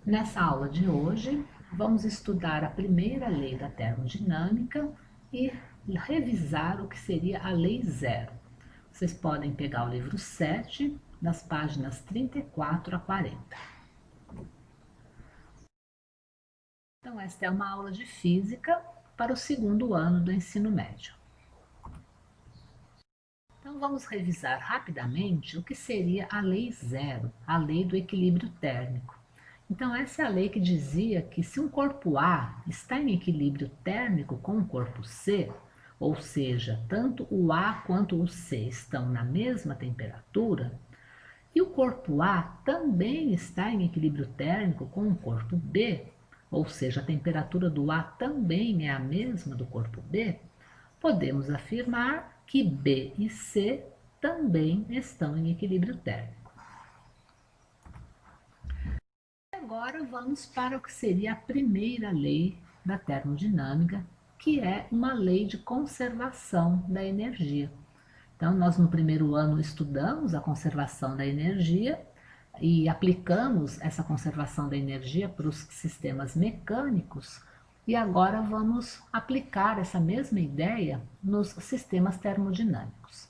Nessa aula de hoje, vamos estudar a primeira lei da termodinâmica e revisar o que seria a lei zero. Vocês podem pegar o livro 7, das páginas 34 a 40. Então, esta é uma aula de física para o segundo ano do ensino médio. Então, vamos revisar rapidamente o que seria a lei zero, a lei do equilíbrio térmico. Então, essa é a lei que dizia que se um corpo A está em equilíbrio térmico com o corpo C, ou seja, tanto o A quanto o C estão na mesma temperatura, e o corpo A também está em equilíbrio térmico com o corpo B, ou seja, a temperatura do A também é a mesma do corpo B, podemos afirmar que B e C também estão em equilíbrio térmico. Agora vamos para o que seria a primeira lei da termodinâmica, que é uma lei de conservação da energia. Então, nós no primeiro ano estudamos a conservação da energia e aplicamos essa conservação da energia para os sistemas mecânicos, e agora vamos aplicar essa mesma ideia nos sistemas termodinâmicos.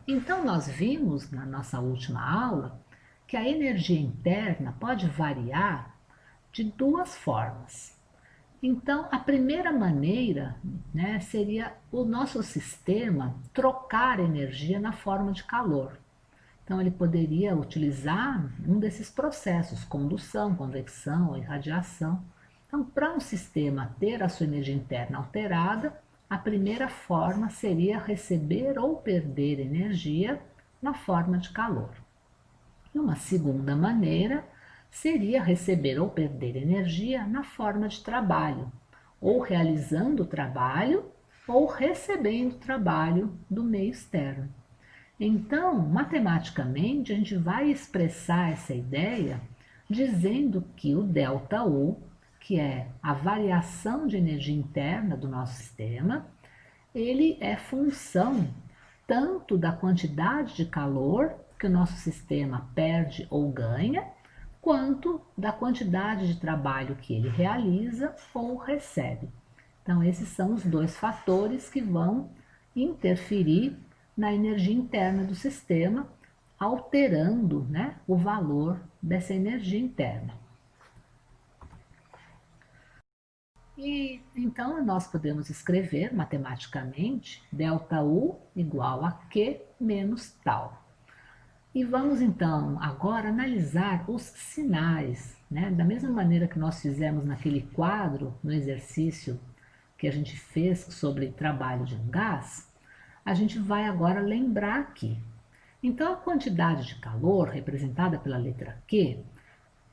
Então, nós vimos na nossa última aula que a energia interna pode variar de duas formas. Então, a primeira maneira, né, seria o nosso sistema trocar energia na forma de calor. Então, ele poderia utilizar um desses processos, condução, convecção ou irradiação. Então, para um sistema ter a sua energia interna alterada, a primeira forma seria receber ou perder energia na forma de calor. E uma segunda maneira seria receber ou perder energia na forma de trabalho, ou realizando o trabalho ou recebendo trabalho do meio externo. Então, matematicamente, a gente vai expressar essa ideia dizendo que o ΔU, que é a variação de energia interna do nosso sistema, ele é função tanto da quantidade de calor que o nosso sistema perde ou ganha, quanto da quantidade de trabalho que ele realiza ou recebe. Então, esses são os dois fatores que vão interferir na energia interna do sistema, alterando, né, o valor dessa energia interna. E então nós podemos escrever matematicamente ΔU igual a Q menos tal. E vamos então agora analisar os sinais, né? Da mesma maneira que nós fizemos naquele quadro, no exercício que a gente fez sobre trabalho de um gás, a gente vai agora lembrar aqui. Então, a quantidade de calor, representada pela letra Q,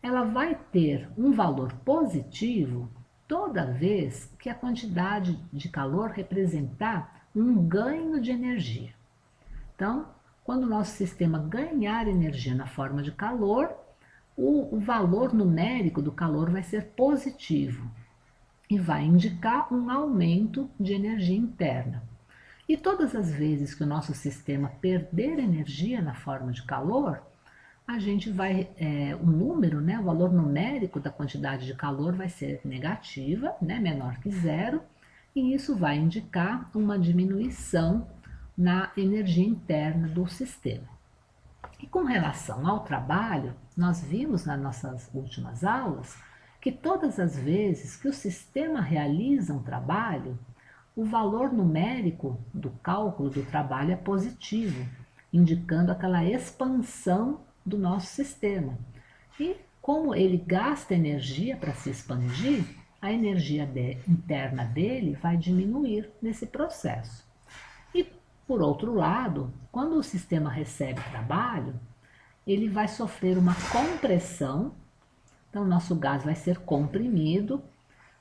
ela vai ter um valor positivo toda vez que a quantidade de calor representar um ganho de energia. Então, quando o nosso sistema ganhar energia na forma de calor, o valor numérico do calor vai ser positivo e vai indicar um aumento de energia interna. E todas as vezes que o nosso sistema perder energia na forma de calor, a gente vai, o número, né, o valor numérico da quantidade de calor vai ser negativa, né, menor que zero, e isso vai indicar uma diminuição na energia interna do sistema. E com relação ao trabalho, nós vimos nas nossas últimas aulas que todas as vezes que o sistema realiza um trabalho, o valor numérico do cálculo do trabalho é positivo, indicando aquela expansão do nosso sistema. E como ele gasta energia para se expandir, a energia interna dele vai diminuir nesse processo. E, por outro lado, quando o sistema recebe trabalho, ele vai sofrer uma compressão, então o nosso gás vai ser comprimido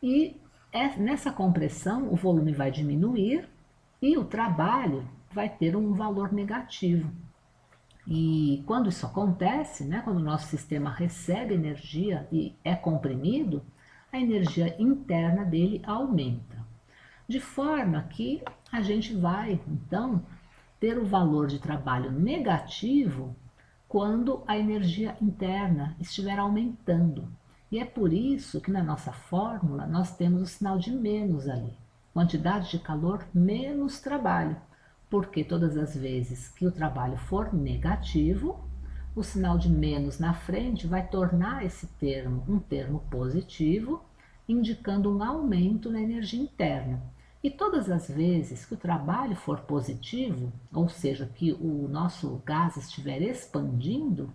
e nessa compressão o volume vai diminuir e o trabalho vai ter um valor negativo. E quando isso acontece, né, quando o nosso sistema recebe energia e é comprimido, a energia interna dele aumenta. De forma que a gente vai, então, ter o valor de trabalho negativo quando a energia interna estiver aumentando. E é por isso que na nossa fórmula nós temos o sinal de menos ali. Quantidade de calor menos trabalho, porque todas as vezes que o trabalho for negativo, o sinal de menos na frente vai tornar esse termo um termo positivo, indicando um aumento na energia interna. E todas as vezes que o trabalho for positivo, ou seja, que o nosso gás estiver expandindo,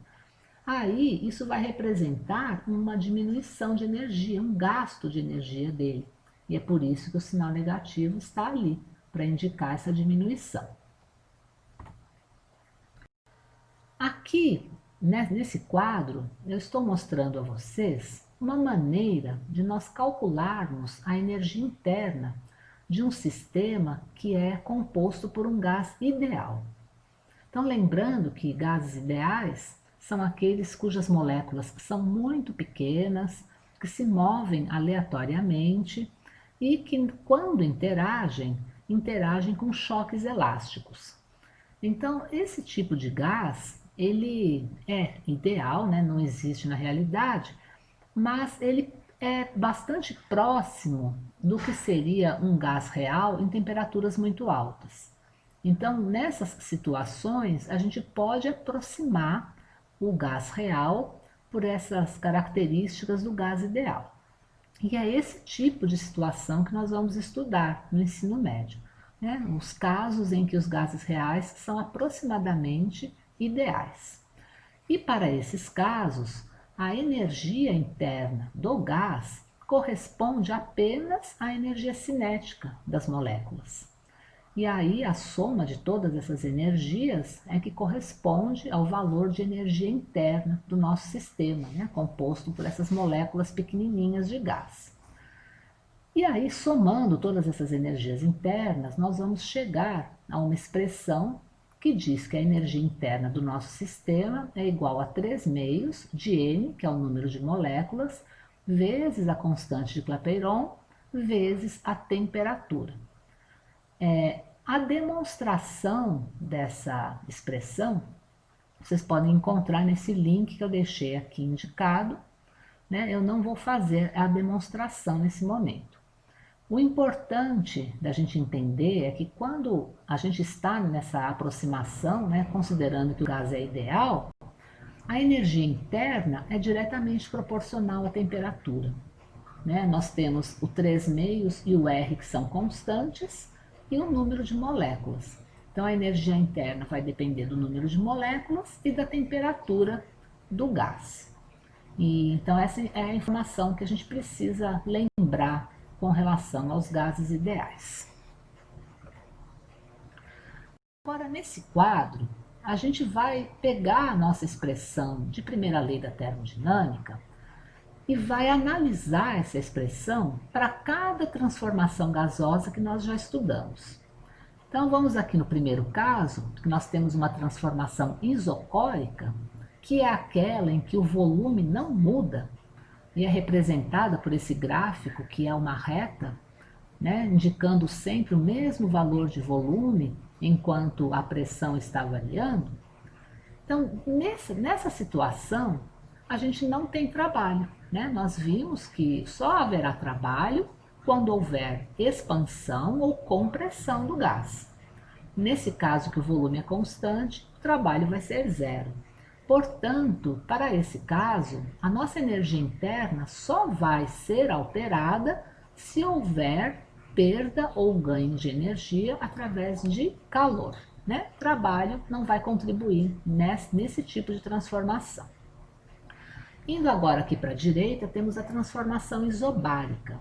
aí isso vai representar uma diminuição de energia, um gasto de energia dele. E é por isso que o sinal negativo está ali, para indicar essa diminuição. Aqui, nesse quadro, eu estou mostrando a vocês uma maneira de nós calcularmos a energia interna de um sistema que é composto por um gás ideal. Então, lembrando que gases ideais são aqueles cujas moléculas são muito pequenas, que se movem aleatoriamente e que, quando interagem, interagem com choques elásticos. Então, esse tipo de gás, ele é ideal, né? Não existe na realidade, mas ele é bastante próximo do que seria um gás real em temperaturas muito altas. Então, nessas situações, a gente pode aproximar o gás real por essas características do gás ideal. E é esse tipo de situação que nós vamos estudar no ensino médio, né? Os casos em que os gases reais são aproximadamente ideais. E para esses casos, a energia interna do gás corresponde apenas à energia cinética das moléculas. E aí a soma de todas essas energias é que corresponde ao valor de energia interna do nosso sistema, né? Composto por essas moléculas pequenininhas de gás. E aí, somando todas essas energias internas, nós vamos chegar a uma expressão que diz que a energia interna do nosso sistema é igual a 3 meios de N, que é o número de moléculas, vezes a constante de Clapeyron, vezes a temperatura. A demonstração dessa expressão vocês podem encontrar nesse link que eu deixei aqui indicado, né? Eu não vou fazer a demonstração nesse momento. O importante da gente entender é que quando a gente está nessa aproximação, né, considerando que o gás é ideal, a energia interna é diretamente proporcional à temperatura, né? Nós temos o 3 meios e o R, que são constantes, e o número de moléculas. Então, a energia interna vai depender do número de moléculas e da temperatura do gás. E, então, essa é a informação que a gente precisa lembrar com relação aos gases ideais. Agora, nesse quadro, a gente vai pegar a nossa expressão de primeira lei da termodinâmica e vai analisar essa expressão para cada transformação gasosa que nós já estudamos. Então, vamos aqui no primeiro caso, que nós temos uma transformação isocórica, que é aquela em que o volume não muda, e é representada por esse gráfico, que é uma reta, né, indicando sempre o mesmo valor de volume, enquanto a pressão está variando. Então, nessa situação, a gente não tem trabalho, né? Nós vimos que só haverá trabalho quando houver expansão ou compressão do gás. Nesse caso que o volume é constante, o trabalho vai ser zero. Portanto, para esse caso, a nossa energia interna só vai ser alterada se houver perda ou ganho de energia através de calor, né? Trabalho não vai contribuir nesse tipo de transformação. Indo agora aqui para a direita, temos a transformação isobárica.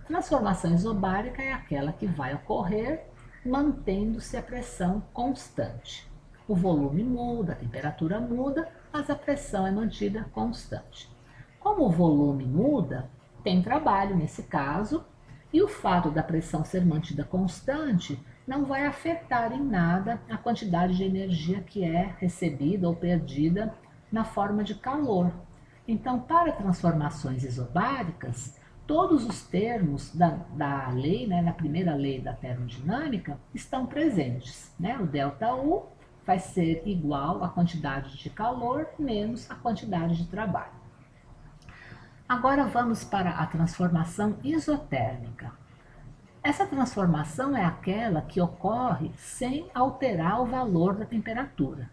A transformação isobárica é aquela que vai ocorrer mantendo-se a pressão constante. O volume muda, a temperatura muda, mas a pressão é mantida constante. Como o volume muda, tem trabalho nesse caso, e o fato da pressão ser mantida constante não vai afetar em nada a quantidade de energia que é recebida ou perdida na forma de calor. Então, para transformações isobáricas, todos os termos da lei, né, na primeira lei da termodinâmica, estão presentes, né? O ΔU vai ser igual à quantidade de calor menos a quantidade de trabalho. Agora vamos para a transformação isotérmica. Essa transformação é aquela que ocorre sem alterar o valor da temperatura.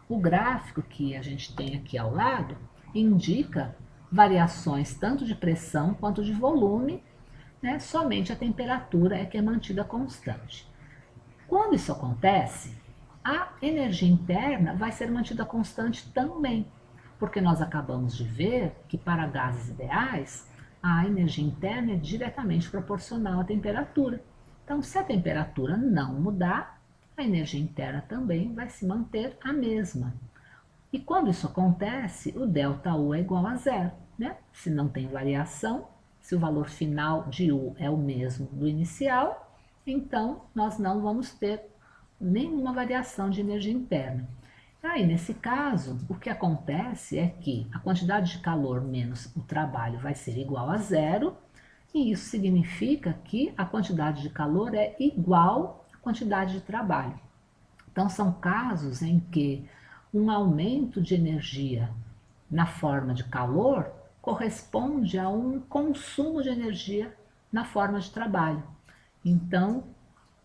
O gráfico que a gente tem aqui ao lado indica variações tanto de pressão quanto de volume, né? Somente a temperatura é que é mantida constante. Quando isso acontece, a energia interna vai ser mantida constante também, porque nós acabamos de ver que para gases ideais, a energia interna é diretamente proporcional à temperatura. Então, se a temperatura não mudar, a energia interna também vai se manter a mesma. E quando isso acontece, o ΔU é igual a zero, né? Se não tem variação, se o valor final de U é o mesmo do inicial, então nós não vamos ter nenhuma variação de energia interna. Aí, nesse caso, o que acontece é que a quantidade de calor menos o trabalho vai ser igual a zero, e isso significa que a quantidade de calor é igual à quantidade de trabalho. Então, são casos em que um aumento de energia na forma de calor corresponde a um consumo de energia na forma de trabalho. Então,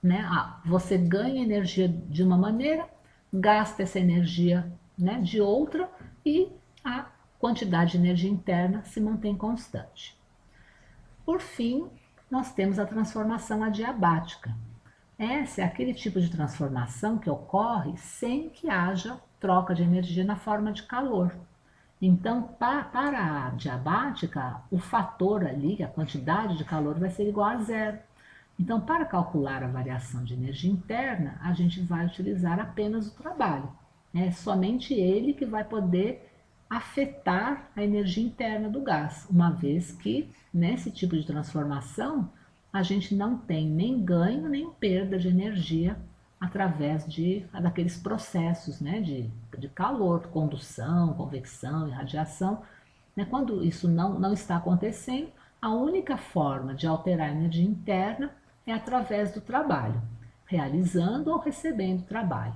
né, você ganha energia de uma maneira, gasta essa energia, né, de outra, e a quantidade de energia interna se mantém constante. Por fim, nós temos a transformação adiabática. Essa é aquele tipo de transformação que ocorre sem que haja troca de energia na forma de calor. Então, para a adiabática, o fator ali, a quantidade de calor, vai ser igual a zero. Então, para calcular a variação de energia interna, a gente vai utilizar apenas o trabalho. É somente ele que vai poder afetar a energia interna do gás, uma vez que nesse tipo de transformação a gente não tem nem ganho nem perda de energia através daqueles processos, né, de calor, condução, convecção e radiação. Né? Quando isso não está acontecendo, a única forma de alterar a energia interna é através do trabalho, realizando ou recebendo trabalho.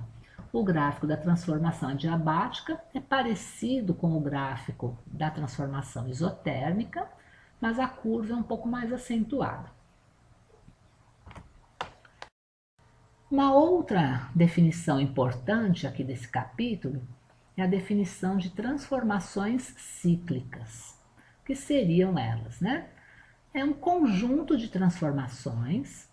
O gráfico da transformação adiabática é parecido com o gráfico da transformação isotérmica, mas a curva é um pouco mais acentuada. Uma outra definição importante aqui desse capítulo é a definição de transformações cíclicas. O que seriam elas, né? É um conjunto de transformações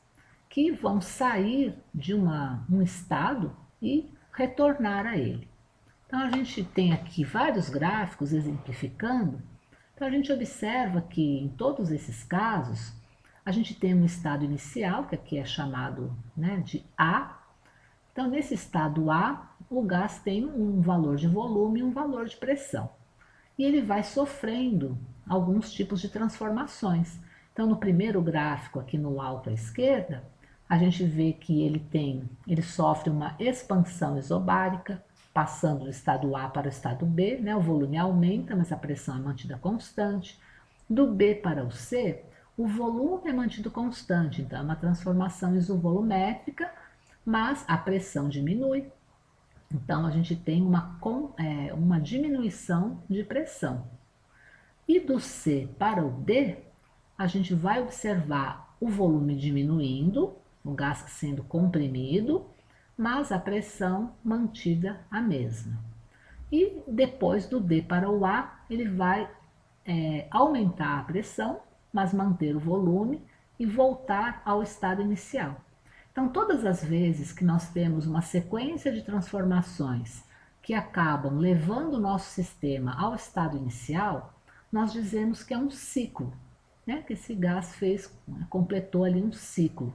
que vão sair de um estado e retornar a ele. Então a gente tem aqui vários gráficos exemplificando. Então a gente observa que em todos esses casos a gente tem um estado inicial, que aqui é chamado, né, de A. Então nesse estado A, o gás tem um valor de volume e um valor de pressão. E ele vai sofrendo alguns tipos de transformações. Então no primeiro gráfico aqui no alto à esquerda, a gente vê que ele sofre uma expansão isobárica, passando do estado A para o estado B, né? O volume aumenta, mas a pressão é mantida constante. Do B para o C, o volume é mantido constante, então é uma transformação isovolumétrica, mas a pressão diminui. Então a gente tem uma diminuição de pressão. E do C para o D, a gente vai observar o volume diminuindo, o gás sendo comprimido, mas a pressão mantida a mesma. E depois do D para o A, ele vai aumentar a pressão, mas manter o volume e voltar ao estado inicial. Então, todas as vezes que nós temos uma sequência de transformações que acabam levando o nosso sistema ao estado inicial, nós dizemos que é um ciclo, né? Que esse gás completou ali um ciclo.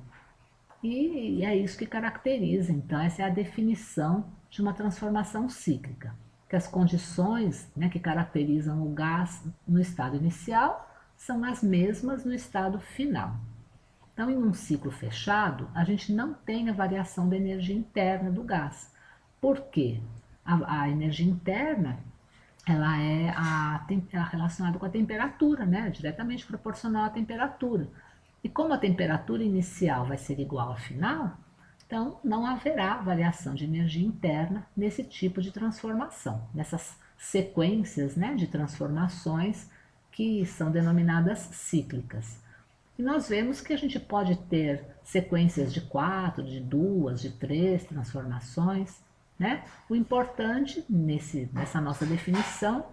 E é isso que caracteriza, então, essa é a definição de uma transformação cíclica, que as condições, né, que caracterizam o gás no estado inicial são as mesmas no estado final. Então, em um ciclo fechado, a gente não tem a variação da energia interna do gás. Por quê? A energia interna ela é relacionada com a temperatura, né? Diretamente proporcional à temperatura. E como a temperatura inicial vai ser igual à final, então não haverá variação de energia interna nesse tipo de transformação, nessas sequências, né, de transformações que são denominadas cíclicas. E nós vemos que a gente pode ter sequências de 4, de 2, de 3 transformações, né? O importante nessa nossa definição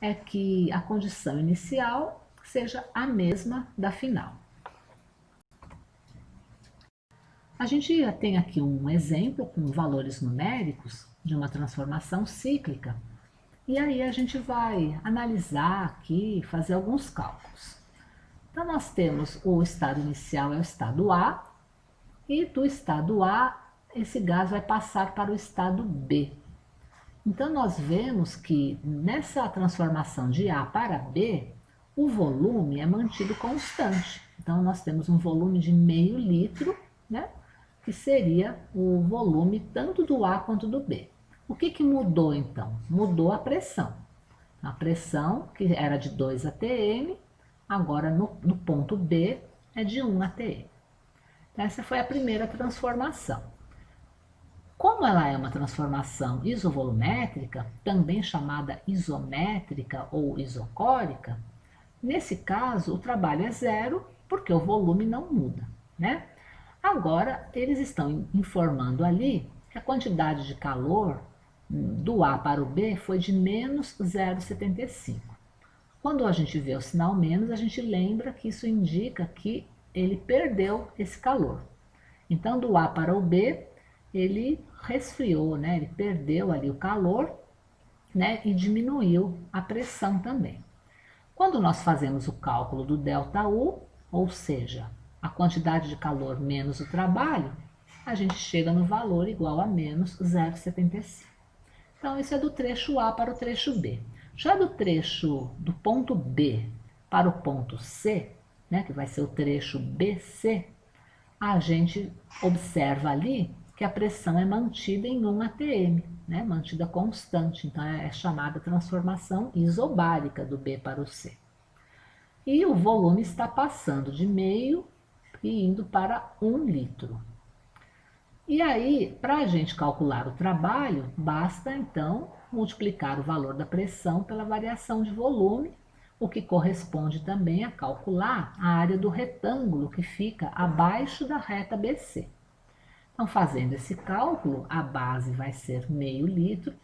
é que a condição inicial seja a mesma da final. A gente já tem aqui um exemplo com valores numéricos de uma transformação cíclica. E aí a gente vai analisar aqui, fazer alguns cálculos. Então nós temos o estado inicial é o estado A, e do estado A esse gás vai passar para o estado B. Então nós vemos que nessa transformação de A para B, o volume é mantido constante. Então nós temos um volume de meio litro, né, que seria o volume tanto do A quanto do B. O que mudou então? Mudou a pressão. A pressão, que era de 2 atm, agora no ponto B é de 1 atm. Essa foi a primeira transformação. Como ela é uma transformação isovolumétrica, também chamada isométrica ou isocórica, nesse caso o trabalho é zero porque o volume não muda, né? Agora eles estão informando ali que a quantidade de calor do A para o B foi de menos 0,75. Quando a gente vê o sinal menos, a gente lembra que isso indica que ele perdeu esse calor. Então, do A para o B, ele resfriou, né? Ele perdeu ali o calor, né? E diminuiu a pressão também. Quando nós fazemos o cálculo do ΔU, ou seja, a quantidade de calor menos o trabalho, a gente chega no valor igual a menos 0,75. Então, isso é do trecho A para o trecho B. Já do trecho do ponto B para o ponto C, né, que vai ser o trecho BC, a gente observa ali que a pressão é mantida em 1 atm, né, mantida constante. Então, é chamada transformação isobárica do B para o C. E o volume está passando de meio e indo para 1 litro. E aí, para a gente calcular o trabalho, basta então multiplicar o valor da pressão pela variação de volume, o que corresponde também a calcular a área do retângulo que fica abaixo da reta BC. Então, fazendo esse cálculo, a base vai ser meio litro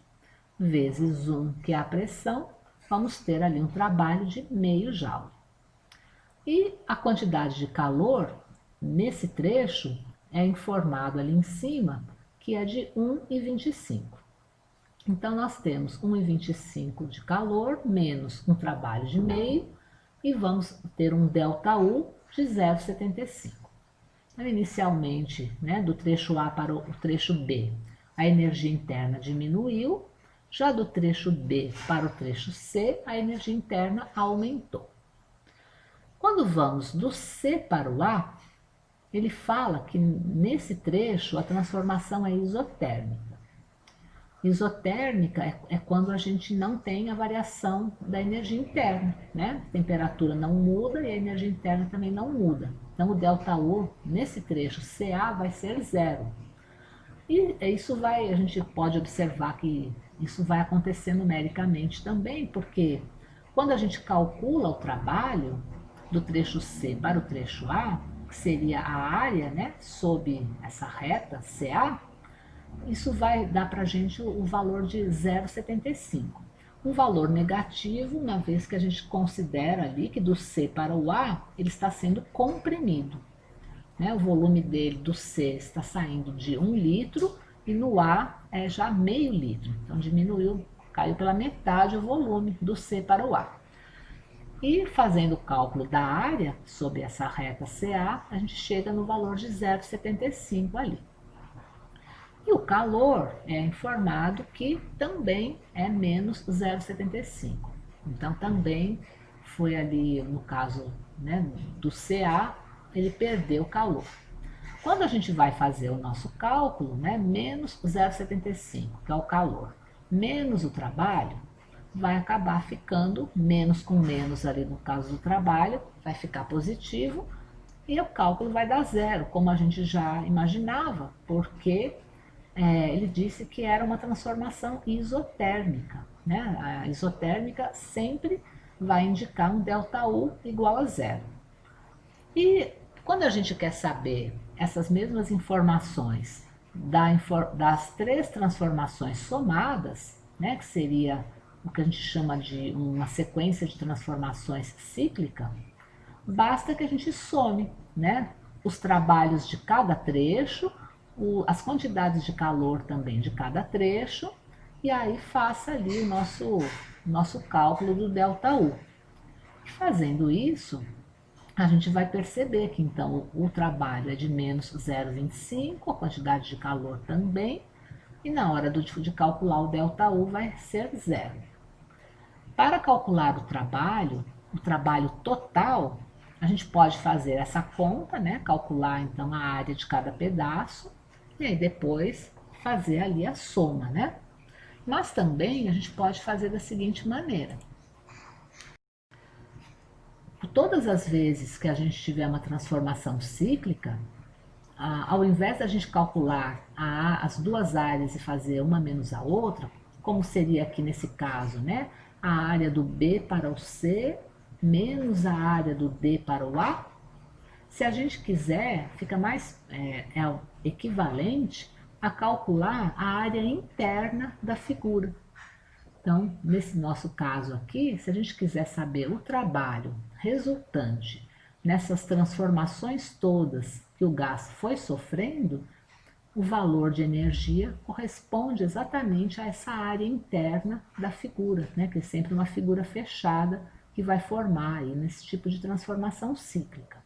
vezes 1, que é a pressão, vamos ter ali um trabalho de meio joule. E a quantidade de calor nesse trecho é informado ali em cima que é de 1,25. Então nós temos 1,25 de calor menos um trabalho de meio e vamos ter um ΔU de 0,75. Então, inicialmente, né, do trecho A para o trecho B, a energia interna diminuiu, já do trecho B para o trecho C, a energia interna aumentou. Quando vamos do C para o A, ele fala que nesse trecho a transformação é isotérmica. Isotérmica é quando a gente não tem a variação da energia interna, né? A temperatura não muda e a energia interna também não muda. Então o ΔU nesse trecho CA vai ser zero. E isso a gente pode observar que isso vai acontecer numericamente também, porque quando a gente calcula o trabalho do trecho C para o trecho A, que seria a área, né, sob essa reta CA, isso vai dar para a gente o valor de 0,75. Um valor negativo, uma vez que a gente considera ali que do C para o A, ele está sendo comprimido. Né? O volume dele do C está saindo de 1 litro e no A é já meio litro. Então diminuiu, caiu pela metade o volume do C para o A. E fazendo o cálculo da área sobre essa reta CA, a gente chega no valor de 0,75 ali. E o calor é informado que também é menos 0,75. Então também foi ali, no caso, né, do CA, ele perdeu calor. Quando a gente vai fazer o nosso cálculo, né, menos 0,75, que é o calor, menos o trabalho, vai acabar ficando menos com menos ali no caso do trabalho, vai ficar positivo e o cálculo vai dar zero, como a gente já imaginava, porque ele disse que era uma transformação isotérmica. Né? A isotérmica sempre vai indicar um ΔU igual a zero. E quando a gente quer saber essas mesmas informações das três transformações somadas, né, que seria o que a gente chama de uma sequência de transformações cíclica, basta que a gente some, né, os trabalhos de cada trecho, as quantidades de calor também de cada trecho, e aí faça ali o nosso cálculo do ΔU. Fazendo isso, a gente vai perceber que então o trabalho é de menos 0,25, a quantidade de calor também, e na hora de calcular o ΔU vai ser zero. Para calcular o trabalho total, a gente pode fazer essa conta, né? Calcular então a área de cada pedaço, e aí depois fazer ali a soma, né? Mas também a gente pode fazer da seguinte maneira: todas as vezes que a gente tiver uma transformação cíclica, ao invés da gente calcular as duas áreas e fazer uma menos a outra, como seria aqui nesse caso, né? A área do B para o C menos a área do D para o A. Se a gente quiser, fica mais equivalente a calcular a área interna da figura. Então, nesse nosso caso aqui, se a gente quiser saber o trabalho resultante nessas transformações todas que o gás foi sofrendo, o valor de energia corresponde exatamente a essa área interna da figura, né? Que é sempre uma figura fechada que vai formar aí nesse tipo de transformação cíclica.